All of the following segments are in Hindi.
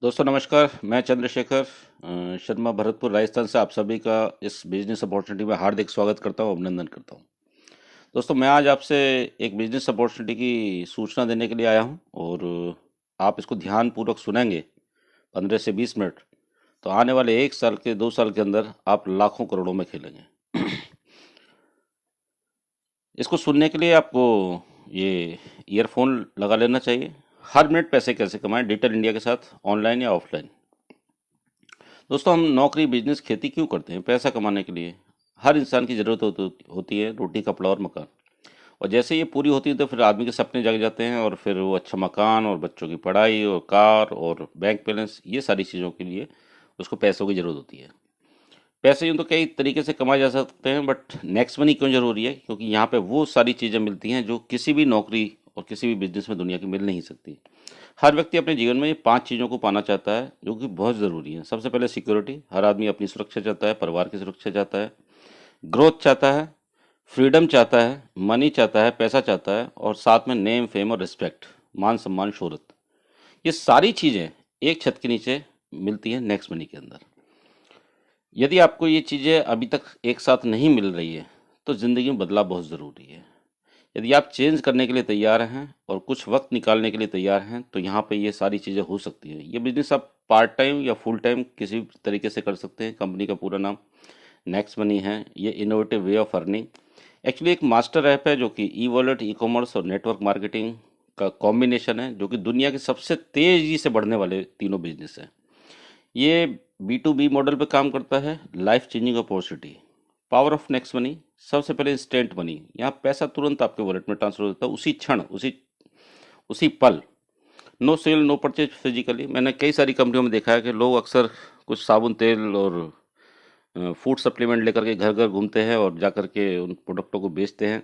दोस्तों नमस्कार। मैं चंद्रशेखर शर्मा भरतपुर राजस्थान से आप सभी का इस बिजनेस अपॉर्चुनिटी में हार्दिक स्वागत करता हूं, अभिनंदन करता हूं। दोस्तों मैं आज आपसे एक बिजनेस अपॉर्चुनिटी की सूचना देने के लिए आया हूं और आप इसको ध्यानपूर्वक सुनेंगे 15 से 20 मिनट तो आने वाले 1 साल के 2 साल के अंदर आप लाखों करोड़ों में खेलेंगे। इसको सुनने के लिए आपको ये ईयरफोन लगा लेना चाहिए। हर मिनट पैसे कैसे कमाएं डिजिटल इंडिया के साथ, ऑनलाइन या ऑफलाइन। दोस्तों हम नौकरी, बिजनेस, खेती क्यों करते हैं? पैसा कमाने के लिए। हर इंसान की ज़रूरत होती है रोटी, कपड़ा और मकान। और जैसे ये पूरी होती है तो फिर आदमी के सपने जग जाते हैं और फिर वो अच्छा मकान और बच्चों की पढ़ाई और कार और बैंक बैलेंस, ये सारी चीज़ों के लिए उसको पैसों की ज़रूरत होती है। पैसे यूँ तो कई तरीके से कमाए जा सकते हैं, बट नेक्स्ट मनी क्यों ज़रूरी है? क्योंकि यहाँ पे वो सारी चीज़ें मिलती हैं जो किसी भी नौकरी और किसी भी बिजनेस में दुनिया की मिल नहीं सकती। हर व्यक्ति अपने जीवन में ये 5 चीज़ों को पाना चाहता है जो कि बहुत ज़रूरी है। सबसे पहले सिक्योरिटी, हर आदमी अपनी सुरक्षा चाहता है, परिवार की सुरक्षा चाहता है। ग्रोथ चाहता है, फ्रीडम चाहता है, मनी चाहता है, पैसा चाहता है और साथ में नेम, फेम और रिस्पेक्ट, मान सम्मान, शोहरत। ये सारी चीज़ें एक छत के नीचे मिलती हैं नेक्स्ट मनी के अंदर। यदि आपको ये चीज़ें अभी तक एक साथ नहीं मिल रही है तो ज़िंदगी में बदलाव बहुत ज़रूरी है। यदि आप चेंज करने के लिए तैयार हैं और कुछ वक्त निकालने के लिए तैयार हैं तो यहाँ पे ये सारी चीज़ें हो सकती हैं। ये बिजनेस आप पार्ट टाइम या फुल टाइम किसी भी तरीके से कर सकते हैं। कंपनी का पूरा नाम नेक्स्ट मनी है। ये innovative way of earning actually एक मास्टर ऐप है जो कि ई वॉलेट, ई कॉमर्स और नेटवर्क मार्केटिंग का कॉम्बिनेशन है, जो कि दुनिया के सबसे तेज़ी से बढ़ने वाले तीनों बिजनेस हैं। ये B2B मॉडल पे काम करता है। Life changing opportunity, power of next money. सबसे पहले इंस्टेंट मनी, यहाँ पैसा तुरंत आपके वॉलेट में ट्रांसफर होता है, उसी क्षण, उसी उसी पल। No sale, no purchase physically. मैंने कई सारी कंपनियों में देखा है कि लोग अक्सर कुछ साबुन तेल और फूड सप्लीमेंट लेकर के घर घर घूमते हैं और जा कर के उन प्रोडक्टों को बेचते हैं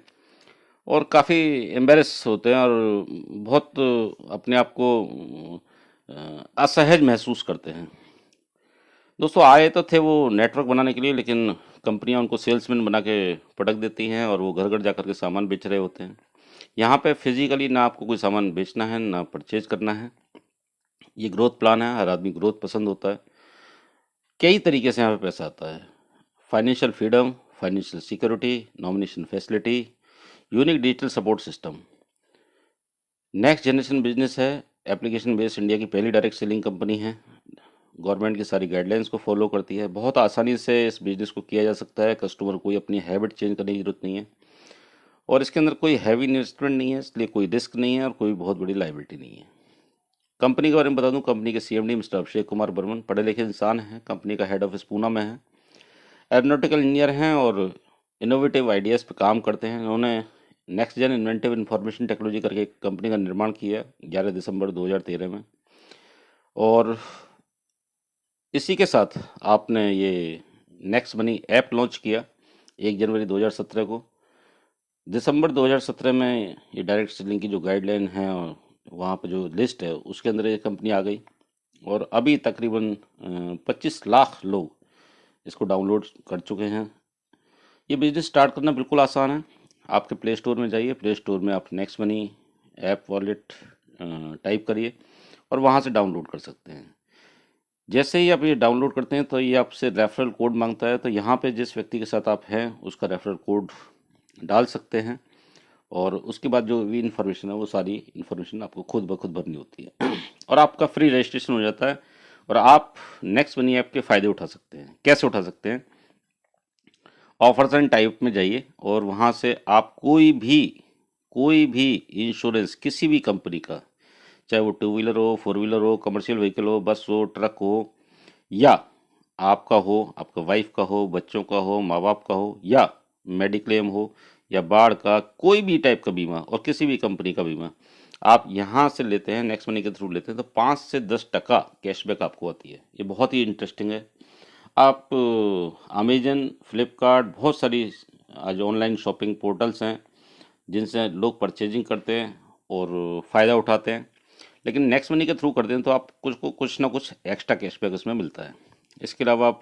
और काफ़ी एम्बेरस होते हैं और बहुत अपने आप को असहज महसूस करते हैं। दोस्तों आए तो थे वो नेटवर्क बनाने के लिए, लेकिन कंपनियां उनको सेल्समैन बना के पटक देती हैं और वो घर घर जा कर के सामान बेच रहे होते हैं। यहाँ पे फिजिकली ना आपको कोई सामान बेचना है ना परचेज करना है। ये ग्रोथ प्लान है, हर आदमी ग्रोथ पसंद होता है। कई तरीके से यहाँ पे पैसा आता है। Financial freedom, financial security, nomination facility, unique digital support system. Next generation business है। एप्लीकेशन बेस्ड इंडिया की पहली डायरेक्ट सेलिंग कंपनी है। गवर्नमेंट की सारी गाइडलाइंस को फॉलो करती है। बहुत आसानी से इस बिजनेस को किया जा सकता है। कस्टमर को कोई अपनी हैबिट चेंज करने की जरूरत नहीं है और इसके अंदर कोई हैवी इन्वेस्टमेंट नहीं है, इसलिए कोई रिस्क नहीं है और कोई बहुत बड़ी लाइबिलिटी नहीं है। कंपनी के बारे में बता दूं, कंपनी के CMD मिस्टर अभिषेक कुमार बर्मन पढ़े लिखे इंसान हैं। कंपनी का हेड ऑफिस पूना में है। एरोनॉटिकल इंजीनियर हैं और इनोवेटिव आइडियाज़ पे काम करते हैं। उन्होंने next gen inventive information technology करके एक कंपनी का निर्माण किया 11 दिसंबर 2013 में। और इसी के साथ आपने ये नेक्स्ट मनी ऐप लॉन्च किया 1 जनवरी 2017 को। दिसंबर 2017 में ये डायरेक्ट सेलिंग की जो गाइडलाइन है और वहाँ पे जो लिस्ट है उसके अंदर ये कंपनी आ गई और अभी तकरीबन 25 लाख लोग इसको डाउनलोड कर चुके हैं। ये बिजनेस स्टार्ट करना बिल्कुल आसान है। आपके प्ले स्टोर में जाइए, प्ले स्टोर में आप next money app wallet type करिए और वहाँ से डाउनलोड कर सकते हैं। जैसे ही आप ये डाउनलोड करते हैं तो ये आपसे रेफरल कोड मांगता है, तो यहाँ पे जिस व्यक्ति के साथ आप हैं उसका रेफरल कोड डाल सकते हैं और उसके बाद जो भी इन्फॉर्मेशन है वो सारी इन्फॉर्मेशन आपको खुद ब खुद भरनी होती है और आपका फ्री रजिस्ट्रेशन हो जाता है और आप नेक्स्ट मनी ऐप के फ़ायदे उठा सकते हैं। कैसे उठा सकते हैं? ऑफर्स एंड टाइप में जाइए और वहाँ से आप कोई भी इंश्योरेंस किसी भी कंपनी का, चाहे वो टू व्हीलर हो, फोर व्हीलर हो, कमर्शियल व्हीकल हो, बस हो, ट्रक हो, या आपका हो, आपका वाइफ का हो, बच्चों का हो, माँ बाप का हो, या मेडिक्लेम हो, या बाढ़ का, कोई भी टाइप का बीमा और किसी भी कंपनी का बीमा आप यहाँ से लेते हैं, नेक्स्ट मनी के थ्रू लेते हैं तो 5 से 10% कैशबैक आपको आती है। ये बहुत ही इंटरेस्टिंग है। आप अमेजन, फ्लिपकार्ट, बहुत सारी आज ऑनलाइन शॉपिंग पोर्टल्स हैं जिनसे लोग परचेजिंग करते हैं और फ़ायदा उठाते हैं। लेकिन नेक्स्ट मनी के थ्रू करते हैं तो आप कुछ ना कुछ एक्स्ट्रा कैशबैक उसमें मिलता है। इसके अलावा आप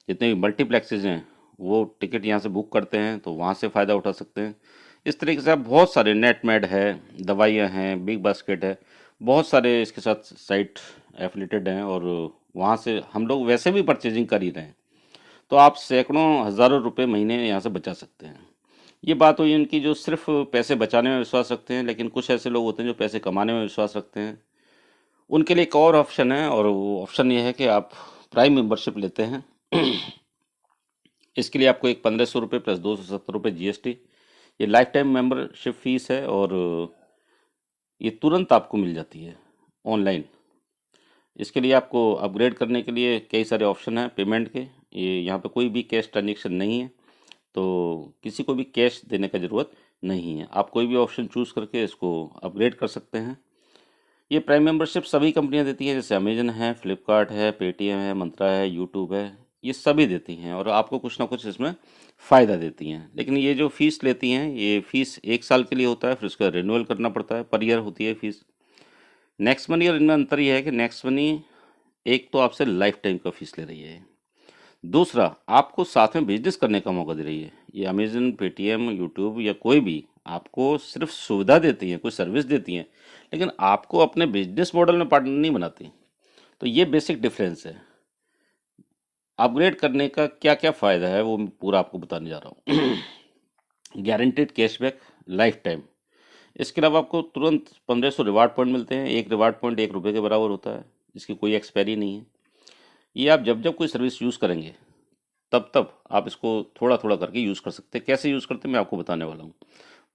जितने भी मल्टीप्लेक्सेज हैं वो टिकट यहाँ से बुक करते हैं तो वहाँ से फ़ायदा उठा सकते हैं। इस तरीके से आप बहुत सारे, नेटमेड है, दवाइयाँ हैं, बिग बास्केट है, बहुत सारे इसके साथ साइट एफिलेटेड हैं और वहाँ से हम लोग वैसे भी परचेजिंग कर ही रहे हैं, तो आप सैकड़ों हज़ारों रुपए महीने यहाँ से बचा सकते हैं। ये बात हुई उनकी जो सिर्फ पैसे बचाने में विश्वास रखते हैं, लेकिन कुछ ऐसे लोग होते हैं जो पैसे कमाने में विश्वास रखते हैं। उनके लिए एक और ऑप्शन है, और वो ऑप्शन ये है कि आप प्राइम मेंबरशिप लेते हैं। इसके लिए आपको एक 1500 रुपये प्लस 270 रुपये GST, ये लाइफ टाइम मेंबरशिप फीस है, और ये तुरंत आपको मिल जाती है ऑनलाइन। इसके लिए आपको अपग्रेड करने के लिए कई सारे ऑप्शन हैं पेमेंट के। ये यहाँ पे कोई भी कैश ट्रांजेक्शन नहीं है, तो किसी को भी कैश देने का ज़रूरत नहीं है। आप कोई भी ऑप्शन चूज़ करके इसको अपग्रेड कर सकते हैं। ये प्राइम मेंबरशिप सभी कंपनियां देती हैं, जैसे अमेजन है, फ्लिपकार्ट है, पेटीएम है, मंत्रा है, यूट्यूब है, ये सभी देती हैं और आपको कुछ ना कुछ इसमें फ़ायदा देती हैं। लेकिन ये जो फ़ीस लेती हैं, ये फ़ीस 1 साल के लिए होता है, फिर उसका रिन्यूअल करना पड़ता है, पर ईयर होती है फ़ीस। नेक्स्ट मनी और इनमें अंतर यह है कि नेक्स्ट मनी एक तो आपसे लाइफ टाइम का फीस ले रही है, दूसरा आपको साथ में बिजनेस करने का मौका दे रही है। ये अमेजन, पेटीएम, यूट्यूब या कोई भी आपको सिर्फ सुविधा देती है, कोई सर्विस देती हैं, लेकिन आपको अपने बिजनेस मॉडल में पार्टनर नहीं बनाती। तो ये बेसिक डिफरेंस है। अपग्रेड करने का क्या क्या फ़ायदा है वो मैं पूरा आपको बताने जा रहा हूँ। Guaranteed cashback life time. इसके अलावा आपको तुरंत 1500 रिवार्ड पॉइंट मिलते हैं। एक रिवार्ड पॉइंट 1 रुपये के बराबर होता है, इसकी कोई एक्सपायरी नहीं है। ये आप जब जब कोई सर्विस यूज़ करेंगे तब तब आप इसको थोड़ा थोड़ा करके यूज़ कर सकते हैं। कैसे यूज़ करते हैं मैं आपको बताने वाला हूँ।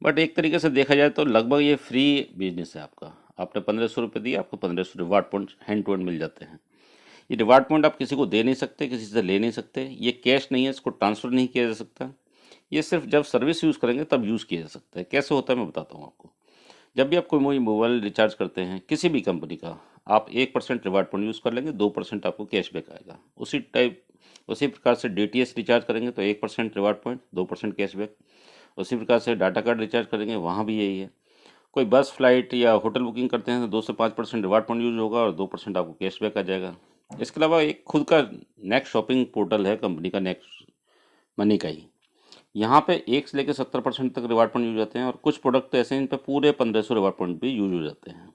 बट एक तरीके से देखा जाए तो लगभग ये फ्री बिजनेस है आपका। आपने 1500 रुपये दिए, आपको 1500 reward point hand to hand मिल जाते हैं। ये रिवार्ड पॉइंट आप किसी को दे नहीं सकते, किसी से ले नहीं सकते, ये कैश नहीं है, इसको ट्रांसफ़र नहीं किया जा सकता। ये सिर्फ जब सर्विस यूज़ करेंगे तब यूज़ किया जा सकता है। कैसे होता है मैं बताता हूँ आपको। जब भी आप कोई मोबाइल रिचार्ज करते हैं किसी भी कंपनी का, आप 1% रिवार्ड पॉइंट यूज़ कर लेंगे, 2% आपको कैशबैक आएगा। उसी प्रकार से DTH रिचार्ज करेंगे तो 1% रिवार्ड पॉइंट, 2% कैशबैक। उसी प्रकार से डाटा कार्ड रिचार्ज करेंगे, वहाँ भी यही है। कोई बस, फ्लाइट या होटल बुकिंग करते हैं तो 2 से 5% रिवार्ड पॉइंट यूज होगा और 2% आपको कैशबैक आ जाएगा। इसके अलावा एक खुद का नेक्स्ट शॉपिंग पोर्टल है कंपनी का, नेक्स्ट मनी का ही। यहाँ पे 1 से लेकर 70% तक रिवार्ड पॉइंट यूज होते हैं, और कुछ प्रोडक्ट तो ऐसे हैं इन पे पूरे 1500 रिवार्ड पॉइंट भी यूज हो जाते हैं।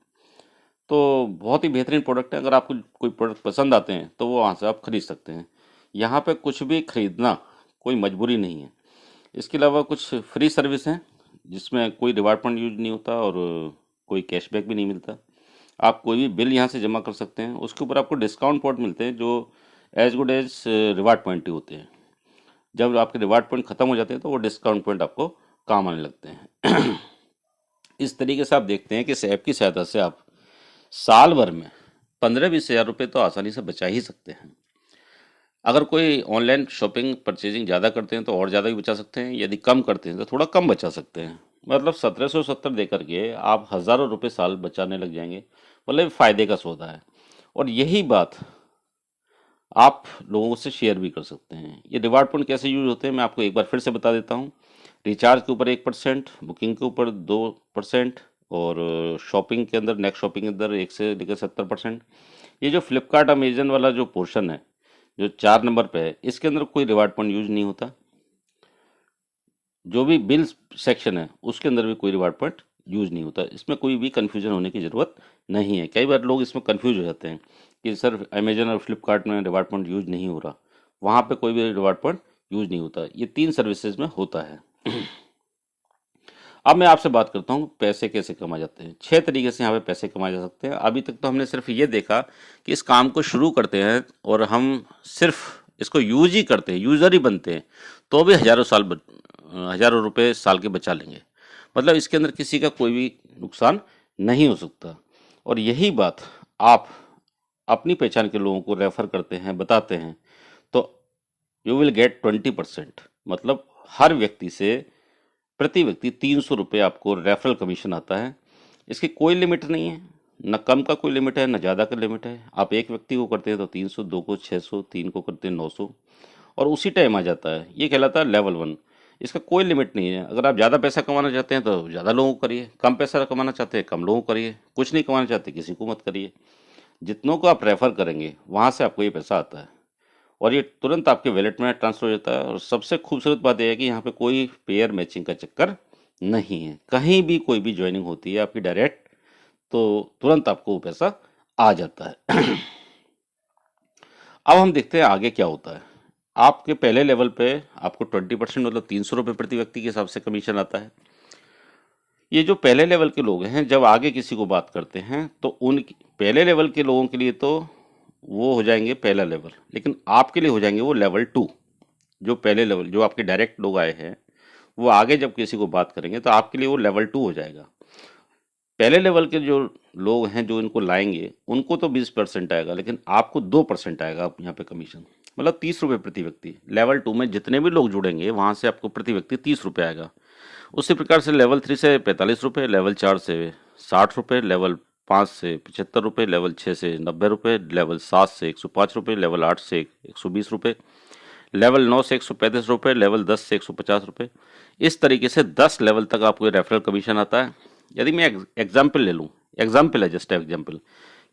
तो बहुत ही बेहतरीन प्रोडक्ट है। अगर आपको कोई प्रोडक्ट पसंद आते हैं तो वो वहाँ से आप खरीद सकते हैं। यहाँ पे कुछ भी खरीदना कोई मजबूरी नहीं है। इसके अलावा कुछ फ्री सर्विस हैं जिसमें कोई रिवार्ड पॉइंट यूज नहीं होता और कोई कैशबैक भी नहीं मिलता। आप कोई भी बिल यहाँ से जमा कर सकते हैं, उसके ऊपर आपको डिस्काउंट पॉइंट मिलते हैं जो as good as reward point ही होते हैं। जब आपके रिवार्ड पॉइंट ख़त्म हो जाते हैं तो वो डिस्काउंट पॉइंट आपको काम आने लगते हैं। इस तरीके से आप देखते हैं कि इस ऐप की सहायता से आप साल भर में 15-20 हज़ार रुपये तो आसानी से बचा ही सकते हैं। अगर कोई ऑनलाइन शॉपिंग परचेजिंग ज़्यादा करते हैं तो और ज़्यादा भी बचा सकते हैं, यदि कम करते हैं तो थोड़ा कम बचा सकते हैं। मतलब 1770 दे करके आप हज़ारों रुपये साल बचाने लग जाएंगे। मतलब फ़ायदे का सौदा है, और यही बात आप लोगों से शेयर भी कर सकते हैं। ये रिवार्ड पॉइंट कैसे यूज होते हैं मैं आपको एक बार फिर से बता देता हूँ। रिचार्ज के ऊपर 1%, बुकिंग के ऊपर 2%, और शॉपिंग के अंदर, नेक्स्ट शॉपिंग के अंदर 1 से लेकर 70%। ये जो फ्लिपकार्ट अमेजन वाला जो पोर्शन है जो 4 नंबर पे है, इसके अंदर कोई रिवार्ड पॉइंट यूज नहीं होता। जो भी बिल सेक्शन है उसके अंदर भी कोई रिवार्ड पॉइंट यूज नहीं होता। इसमें कोई भी कन्फ्यूजन होने की ज़रूरत नहीं है। कई बार लोग इसमें कन्फ्यूज हो जाते हैं कि सर अमेजन और फ्लिपकार्ट में रिवार्ड पॉइंट यूज नहीं हो रहा, वहाँ पे कोई भी रिवार्ड पॉइंट यूज नहीं होता। ये 3 सर्विसेज में होता है। अब मैं आपसे बात करता हूँ पैसे कैसे कमाए जाते हैं। 6 तरीके से यहाँ पे पैसे कमाए जा सकते हैं। अभी तक तो हमने सिर्फ ये देखा कि इस काम को शुरू करते हैं और हम सिर्फ इसको यूज ही करते हैं, यूज़र ही बनते हैं, तो भी हज़ारों रुपए साल के बचा लेंगे। मतलब इसके अंदर किसी का कोई भी नुकसान नहीं हो सकता। और यही बात आप अपनी पहचान के लोगों को रेफर करते हैं, बताते हैं, तो यू विल गेट 20%। मतलब हर व्यक्ति से प्रति व्यक्ति 300 रुपये आपको रेफरल कमीशन आता है। इसकी कोई लिमिट नहीं है, न कम का कोई लिमिट है, न ज़्यादा का लिमिट है। आप एक व्यक्ति को करते हैं तो 300, 2 को 600, 3 को करते हैं 900, और उसी टाइम आ जाता है। ये कहलाता है लेवल 1। इसका कोई लिमिट नहीं है। अगर आप ज़्यादा पैसा कमाना चाहते हैं तो ज़्यादा लोगों को करिए, कम पैसा कमाना चाहते हैं कम लोगों को करिए, कुछ नहीं कमाना चाहते किसी को मत करिए। जितनों को आप रेफ़र करेंगे वहाँ से आपको ये पैसा आता है, और ये तुरंत आपके वैलेट में ट्रांसफर हो जाता है। और सबसे खूबसूरत बात यह है कि यहाँ पे कोई पेयर मैचिंग का चक्कर नहीं है। कहीं भी कोई भी ज्वाइनिंग होती है आपकी डायरेक्ट तो तुरंत आपको वो पैसा आ जाता है। अब हम देखते हैं आगे क्या होता है। आपके पहले लेवल पे आपको 20% मतलब 300 रुपये प्रति व्यक्ति के हिसाब से कमीशन आता है। ये जो पहले लेवल के लोग हैं जब आगे किसी को बात करते हैं तो उन पहले लेवल के लोगों के लिए तो वो हो जाएंगे पहला लेवल, लेकिन आपके लिए हो जाएंगे वो लेवल 2। जो पहले लेवल जो आपके डायरेक्ट लोग आए हैं वो आगे जब किसी को बात करेंगे तो आपके लिए वो लेवल 2 हो जाएगा। पहले लेवल के जो लोग हैं जो इनको लाएंगे उनको तो 20% आएगा, लेकिन आपको 2% आएगा आप यहाँ पे कमीशन, मतलब 30 रुपये प्रति व्यक्ति। लेवल 2 में जितने भी लोग जुड़ेंगे वहाँ से आपको प्रति व्यक्ति 30 रुपये आएगा। उसी प्रकार से लेवल 3 से 45 रुपये, लेवल 4 से 60 रुपये, लेवल 5 से 75 रुपये, लेवल 6 से 90 रुपये, लेवल 7 से 105 रुपये, लेवल 8 से 120 रुपये, लेवल 9 से 135 रुपये, लेवल 10 से 150 रुपये। इस तरीके से 10 लेवल तक आपको रेफरल कमीशन आता है। यदि मैं एग्जाम्पल ले लूँ, एग्जाम्पल है जस्ट एग्जाम्पल,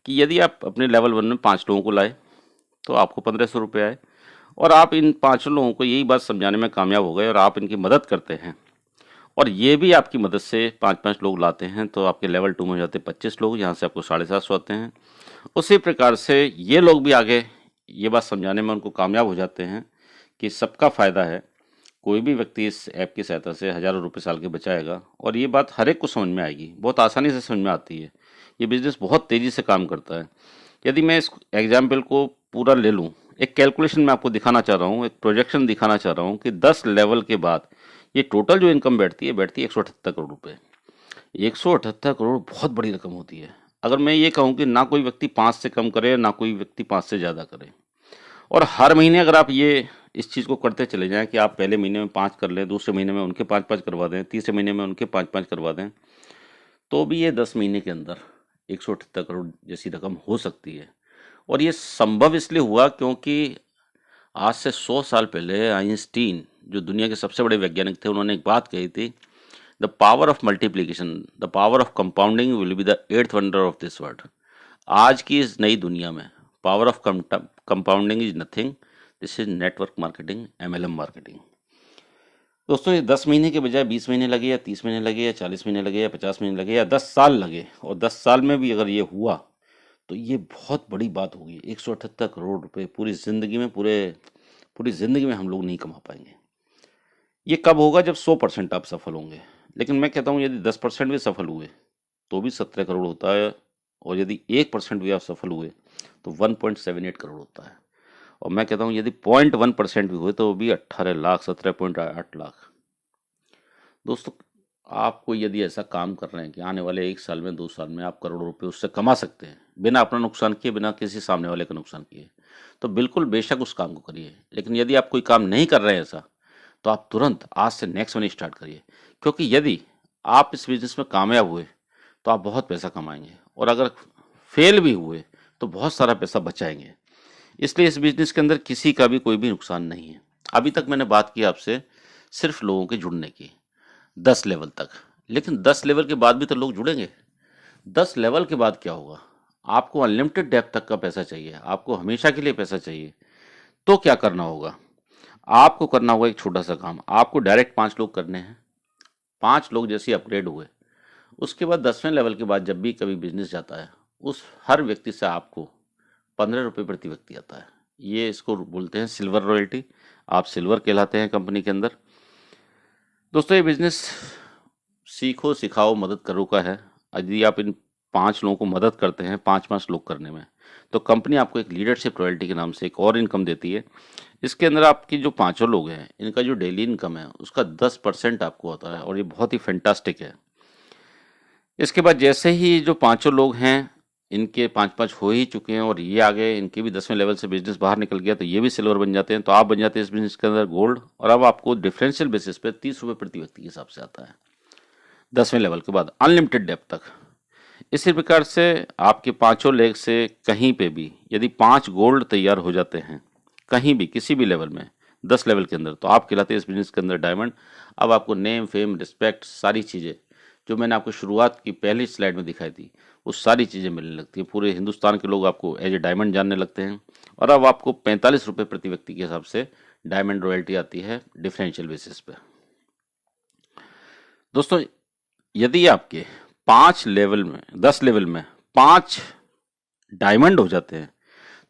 कि यदि आप अपने लेवल 1 में 5 लोगों को लाए तो आपको 1500 रुपये आए, और आप इन 5 लोगों को यही बात समझाने में कामयाब हो गए और आप इनकी मदद करते हैं, और ये भी आपकी मदद से 5-5 लोग लाते हैं, तो आपके लेवल 2 में हो जाते हैं 25 लोग, यहाँ से आपको 750 आते हैं। उसी प्रकार से ये लोग भी आगे ये बात समझाने में उनको कामयाब हो जाते हैं कि सबका फ़ायदा है। कोई भी व्यक्ति इस ऐप की सहायता से हज़ारों रुपए साल के बचाएगा, और ये बात हर एक को समझ में आएगी, बहुत आसानी से समझ में आती है। ये बिज़नेस बहुत तेज़ी से काम करता है। यदि मैं इस एग्जाम्पल को पूरा ले लूँ, एक कैलकुलेशन मैं आपको दिखाना चाह रहा हूँ, एक प्रोजेक्शन दिखाना चाह रहा हूँ कि 10 लेवल के बाद ये टोटल जो इनकम बैठती है 178 करोड़ रुपये। 178 करोड़ बहुत बड़ी रकम होती है। अगर मैं ये कहूँ कि ना कोई व्यक्ति 5 से कम करे, ना कोई व्यक्ति 5 से ज़्यादा करे, और हर महीने अगर आप ये इस चीज़ को करते चले जाएं कि आप पहले महीने में 5 कर लें, दूसरे महीने में उनके 5-5 करवा दें, तीसरे महीने में उनके 5-5 करवा दें, तो भी ये 10 महीने के अंदर 178 करोड़ जैसी रकम हो सकती है। और ये संभव इसलिए हुआ क्योंकि आज से 100 साल पहले आइंस्टीन, जो दुनिया के सबसे बड़े वैज्ञानिक थे, उन्होंने एक बात कही थी, the power of multiplication, the power of compounding will be the 8th wonder of this world. आज की इस नई दुनिया में power of compounding is nothing, this is network marketing, MLM marketing. दोस्तों, ये 10 महीने के बजाय 20 महीने लगे, या 30 महीने लगे, या 40 महीने लगे, या 50 महीने लगे, या 10 साल लगे, और 10 साल में भी अगर ये हुआ तो ये बहुत बड़ी बात होगी। 178 करोड़ रुपए पूरी ज़िंदगी में पूरी ज़िंदगी में हम लोग नहीं कमा पाएंगे। ये कब होगा? जब 100% आप सफल होंगे। लेकिन मैं कहता हूँ यदि 10% भी सफल हुए तो भी 17 करोड़ होता है, और यदि 1% भी आप सफल हुए तो 1.78 करोड़ होता है, और मैं कहता हूँ यदि 0.1% भी हुए तो भी 18 लाख, 17.8 लाख। दोस्तों, आपको यदि ऐसा काम कर रहे हैं कि आने वाले 1 साल में, 2 साल में आप करोड़ों रुपए उससे कमा सकते हैं बिना अपना नुकसान किए, बिना किसी सामने वाले का नुकसान किए, तो बिल्कुल बेशक उस काम को करिए। लेकिन यदि आप कोई काम नहीं कर रहे हैं ऐसा, तो आप तुरंत आज से नेक्स्ट मनी स्टार्ट करिए, क्योंकि यदि आप इस बिजनेस में कामयाब हुए तो आप बहुत पैसा कमाएंगे, और अगर फेल भी हुए तो बहुत सारा पैसा बचाएंगे। इसलिए इस बिजनेस के अंदर किसी का भी कोई भी नुकसान नहीं है। अभी तक मैंने बात की आपसे सिर्फ लोगों के जुड़ने की, 10 लेवल तक, लेकिन 10 लेवल के बाद भी तो लोग जुड़ेंगे। 10 लेवल के बाद क्या होगा? आपको अनलिमिटेड डेप्थ तक का पैसा चाहिए, आपको हमेशा के लिए पैसा चाहिए, तो क्या करना होगा? आपको करना होगा एक छोटा सा काम। आपको डायरेक्ट 5 लोग करने हैं। 5 लोग जैसे अपग्रेड हुए, उसके बाद 10वें लेवल के बाद जब भी कभी बिजनेस जाता है, उस हर व्यक्ति से आपको 15 रुपये प्रति व्यक्ति आता है। ये इसको बोलते हैं सिल्वर रॉयल्टी। आप सिल्वर कहलाते हैं कंपनी के अंदर। दोस्तों, ये बिजनेस सीखो, सिखाओ, मदद करो का है। यदि आप इन 5 लोगों को मदद करते हैं 5-5 लोग करने में, तो कंपनी आपको एक लीडरशिप रॉयल्टी के नाम से एक और इनकम देती है। इसके अंदर आपकी जो 5 लोग हैं, इनका जो डेली इनकम है उसका 10% आपको होता है, और ये बहुत ही फैंटास्टिक है। इसके बाद जैसे ही जो 5 लोग हैं, इनके 5-5 हो ही चुके हैं, और ये आगे इनके भी 10वें लेवल से बिजनेस बाहर निकल गया, तो ये भी सिल्वर बन जाते हैं, तो आप बन जाते हैं इस बिजनेस के अंदर गोल्ड। और अब आपको डिफरेंशियल बेसिस पे 30 रुपये प्रति व्यक्ति के हिसाब से आता है 10वें लेवल के बाद, अनलिमिटेड डेप्थ तक। इसी प्रकार से आपके 5 लेग से कहीं पे भी यदि 5 गोल्ड तैयार हो जाते हैं, कहीं भी किसी भी लेवल में 10 लेवल के अंदर, तो आप कहलाते हैं इस बिजनेस के अंदर डायमंड। अब आपको नेम, फेम, रिस्पेक्ट, सारी चीज़ें जो मैंने आपको शुरुआत की पहली स्लाइड में दिखाई थी, वो सारी चीज़ें मिलने लगती हैं। पूरे हिंदुस्तान के लोग आपको एज ए डायमंड जानने लगते हैं, और अब आपको 45 रुपये प्रति व्यक्ति के हिसाब से डायमंड रॉयल्टी आती है डिफरेंशियल बेसिस पे। दोस्तों, यदि आपके 5 लेवल में 10 लेवल में 5 डायमंड हो जाते हैं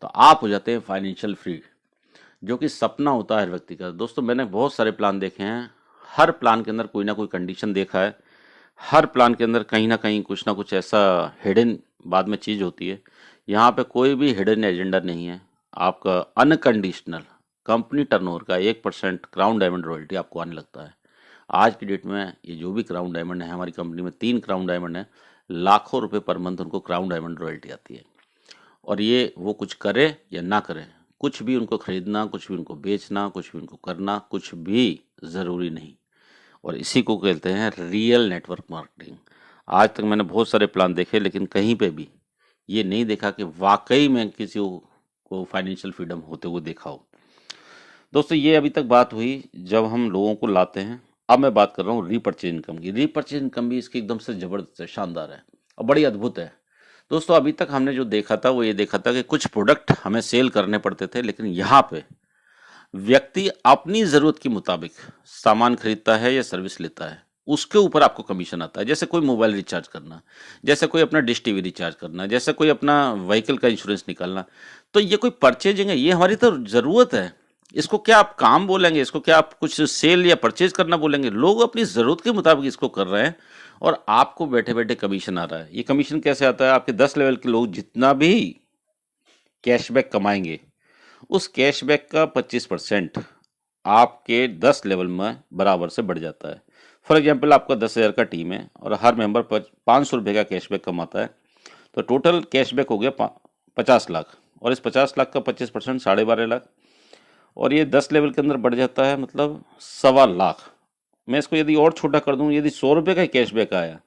तो आप हो जाते हैं फाइनेंशियल फ्री, जो कि सपना होता है हर व्यक्ति का। दोस्तों मैंने बहुत सारे प्लान देखे हैं, हर प्लान के अंदर कोई ना कोई कंडीशन देखा है, हर प्लान के अंदर कहीं ना कहीं कुछ ना कुछ ऐसा हिडन बाद में चीज़ होती है। यहाँ पे कोई भी हिडन एजेंडा नहीं है। आपका अनकंडीशनल कंपनी टर्नओवर का 1% क्राउन डायमंड रॉयल्टी आपको आने लगता है। आज की डेट में ये जो भी क्राउन डायमंड है, हमारी कंपनी में 3 क्राउन डायमंड है, लाखों रुपए पर मंथ उनको क्राउन डायमंड रॉयल्टी आती है। और ये वो कुछ करे या ना करे, कुछ भी उनको खरीदना, कुछ भी उनको बेचना, कुछ भी उनको करना, कुछ भी ज़रूरी नहीं। और इसी को कहते हैं रियल नेटवर्क मार्केटिंग। आज तक मैंने बहुत सारे प्लान देखे, लेकिन कहीं पे भी ये नहीं देखा कि वाकई में किसी को फाइनेंशियल फ्रीडम होते हुए देखा हो। दोस्तों ये अभी तक बात हुई जब हम लोगों को लाते हैं। अब मैं बात कर रहा हूँ रीपर्चेज इनकम की। रीपर्चेज इनकम भी इसकी एकदम से ज़बरदस्त है, शानदार है और बड़ी अद्भुत है। दोस्तों अभी तक हमने जो देखा था वो ये देखा था कि कुछ प्रोडक्ट हमें सेल करने पड़ते थे, लेकिन यहाँ पे व्यक्ति अपनी ज़रूरत के मुताबिक सामान खरीदता है या सर्विस लेता है, उसके ऊपर आपको कमीशन आता है। जैसे कोई मोबाइल रिचार्ज करना, जैसे कोई अपना डिश टीवी रिचार्ज करना, जैसे कोई अपना व्हीकल का इंश्योरेंस निकालना। तो ये कोई परचेजिंग है, ये हमारी तो ज़रूरत है। इसको क्या आप काम बोलेंगे, इसको क्या आप कुछ सेल या परचेज करना बोलेंगे? लोग अपनी ज़रूरत के मुताबिक इसको कर रहे हैं और आपको बैठे बैठे कमीशन आ रहा है। ये कमीशन कैसे आता है? आपके 10 लेवल के लोग जितना भी कैशबैक कमाएंगे, उस कैशबैक का 25% आपके 10 लेवल में बराबर से बढ़ जाता है। फॉर एग्जाम्पल आपका 10,000 का टीम है और हर मेंबर 500 रुपये का कैशबैक कमाता है, तो टोटल कैशबैक हो गया 50 लाख, और इस 50 लाख का 25% 12.5 लाख, और ये 10 लेवल के अंदर बढ़ जाता है, मतलब 1.25 लाख। मैं इसको यदि और छोटा कर दूं, यदि 100 रुपये का कैशबैक आया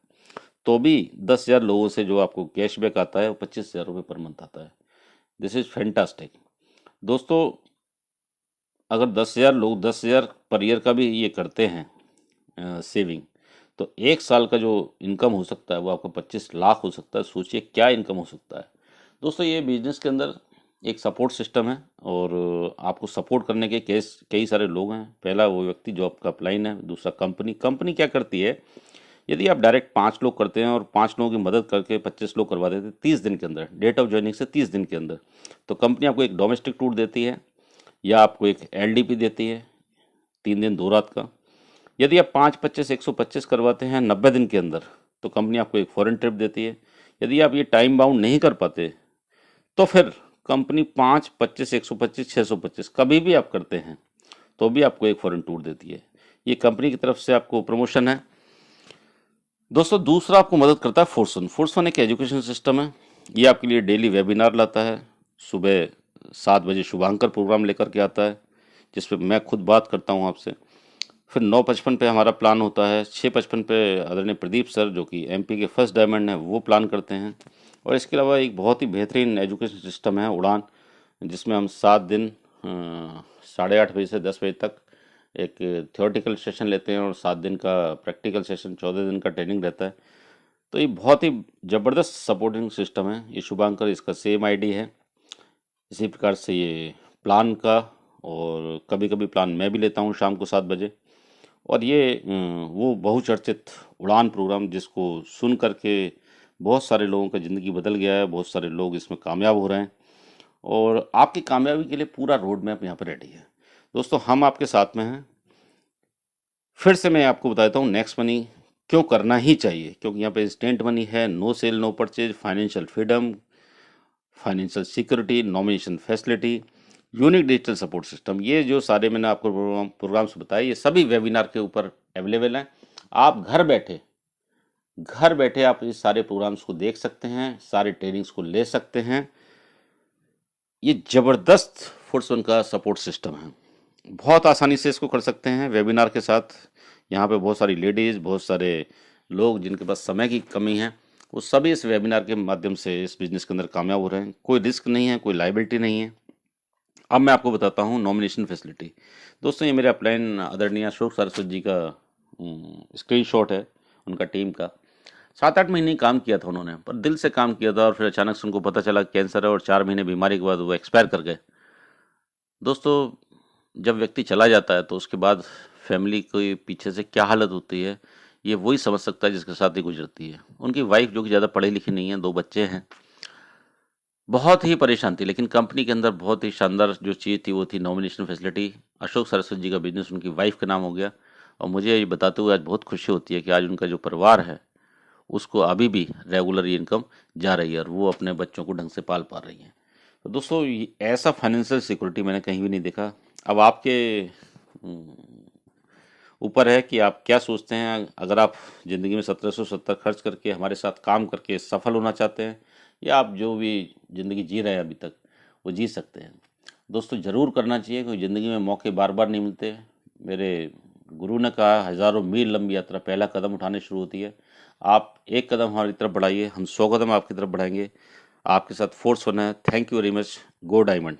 तो भी 10,000 लोगों से जो आपको कैशबैक आता है वो 25,000 रुपये पर मंथ आता है। This is fantastic. दोस्तों अगर 10,000 लोग 10,000 पर ईयर का भी ये करते हैं सेविंग, तो 1 साल का जो इनकम हो सकता है वो आपका 25 लाख हो सकता है। सोचिए क्या इनकम हो सकता है। दोस्तों ये बिजनेस के अंदर एक सपोर्ट सिस्टम है और आपको सपोर्ट करने के कई सारे लोग हैं। पहला वो व्यक्ति जो आपका अपलाइन है, दूसरा कंपनी क्या करती है, यदि आप डायरेक्ट 5 लोग करते हैं और 5 लोगों की मदद करके 25 लोग करवा देते हैं 30 दिन के अंदर, डेट ऑफ ज्वाइनिंग से 30 दिन के अंदर, तो कंपनी आपको एक डोमेस्टिक टूर देती है या आपको एक LDP देती है 3 दिन 2 रात का। यदि आप 5-25-125 करवाते हैं 90 दिन के अंदर, तो कंपनी आपको एक फॉरेन ट्रिप देती है। यदि आप ये टाइम बाउंड नहीं कर पाते तो फिर कंपनी 5-25-125-625 कभी भी आप करते हैं तो भी आपको एक फॉरेन टूर देती है। ये कंपनी की तरफ से आपको प्रमोशन है। दोस्तों दूसरा आपको मदद करता है फोर्स वन एक एजुकेशन सिस्टम है। ये आपके लिए डेली वेबिनार लाता है। सुबह 7 बजे शुभांकर प्रोग्राम लेकर के आता है, जिस पे मैं खुद बात करता हूँ आपसे। फिर 9:55 पे हमारा प्लान होता है। 6:55 पे आदरणीय प्रदीप सर जो कि MP के फर्स्ट डायमंड हैं वो प्लान करते हैं। और इसके अलावा एक बहुत ही बेहतरीन एजुकेशन सिस्टम है उड़ान, जिसमें हम 7 दिन 8:30 बजे से 10 बजे तक एक थियोरेटिकल सेशन लेते हैं और 7 दिन का प्रैक्टिकल सेशन, 14 दिन का ट्रेनिंग रहता है। तो ये बहुत ही ज़बरदस्त सपोर्टिंग सिस्टम है। ये शुभांकर इसका सेम ID है। इसी प्रकार से ये प्लान का, और कभी कभी प्लान मैं भी लेता हूँ शाम को 7 बजे। और ये वो बहुचर्चित उड़ान प्रोग्राम जिसको सुन करके बहुत सारे लोगों का ज़िंदगी बदल गया है, बहुत सारे लोग इसमें कामयाब हो रहे हैं और आपकी कामयाबी के लिए पूरा रोड मैप यहाँ पर रेडी है। दोस्तों हम आपके साथ में हैं। फिर से मैं आपको बताता हूँ नेक्स्ट मनी क्यों करना ही चाहिए, क्योंकि यहाँ पे इंस्टेंट मनी है, no sale no purchase, financial freedom, financial security, nomination facility, unique digital support system. ये जो सारे मैंने आपको प्रोग्राम्स बताए, ये सभी वेबिनार के ऊपर अवेलेबल हैं। आप घर बैठे आप इस सारे प्रोग्राम्स को देख सकते हैं, सारे ट्रेनिंग्स को ले सकते हैं। ये ज़बरदस्त फोर्स वन का सपोर्ट सिस्टम है। बहुत आसानी से इसको कर सकते हैं वेबिनार के साथ। यहाँ पे बहुत सारी लेडीज़, बहुत सारे लोग जिनके पास समय की कमी है, वो सभी इस वेबिनार के माध्यम से इस बिज़नेस के अंदर कामयाब हो रहे हैं। कोई रिस्क नहीं है, कोई लायबिलिटी नहीं है। अब मैं आपको बताता हूँ नॉमिनेशन फैसिलिटी। दोस्तों ये मेरे अपलाइन आदरणीय अशोक सरस्वत जी का स्क्रीनशॉट है, उनका टीम का। 7-8 महीने काम किया था उन्होंने, पर दिल से काम किया था और फिर अचानक से उनको पता चला कैंसर है और 4 महीने बीमारी के बाद वो एक्सपायर कर गए। दोस्तों जब व्यक्ति चला जाता है तो उसके बाद फैमिली के पीछे से क्या हालत होती है ये वही समझ सकता है जिसके साथ ही गुजरती है। उनकी वाइफ जो कि ज़्यादा पढ़ी लिखी नहीं है, 2 बच्चे हैं, बहुत ही परेशान थी, लेकिन कंपनी के अंदर बहुत ही शानदार जो चीज़ थी वो थी नॉमिनेशन फैसिलिटी। अशोक सरस्वती जी का बिजनेस उनकी वाइफ के नाम हो गया, और मुझे ये बताते हुए आज बहुत खुशी होती है कि आज उनका जो परिवार है उसको अभी भी रेगुलर इनकम जा रही है और वो अपने बच्चों को ढंग से पाल पा रही हैं। तो दोस्तों ऐसा फाइनेंशियल सिक्योरिटी मैंने कहीं भी नहीं देखा। अब आपके ऊपर है कि आप क्या सोचते हैं। अगर आप ज़िंदगी में 1770 खर्च करके हमारे साथ काम करके सफल होना चाहते हैं, या आप जो भी ज़िंदगी जी रहे हैं अभी तक वो जी सकते हैं। दोस्तों ज़रूर करना चाहिए, क्योंकि ज़िंदगी में मौके बार बार नहीं मिलते। मेरे गुरु ने कहा, हज़ारों मील लंबी यात्रा पहला कदम उठाने शुरू होती है। आप एक कदम हमारी तरफ बढ़ाइए, हम 100 कदम आपकी तरफ बढ़ाएंगे। आपके साथ फोर्स होना है। Thank you very much. Go diamond.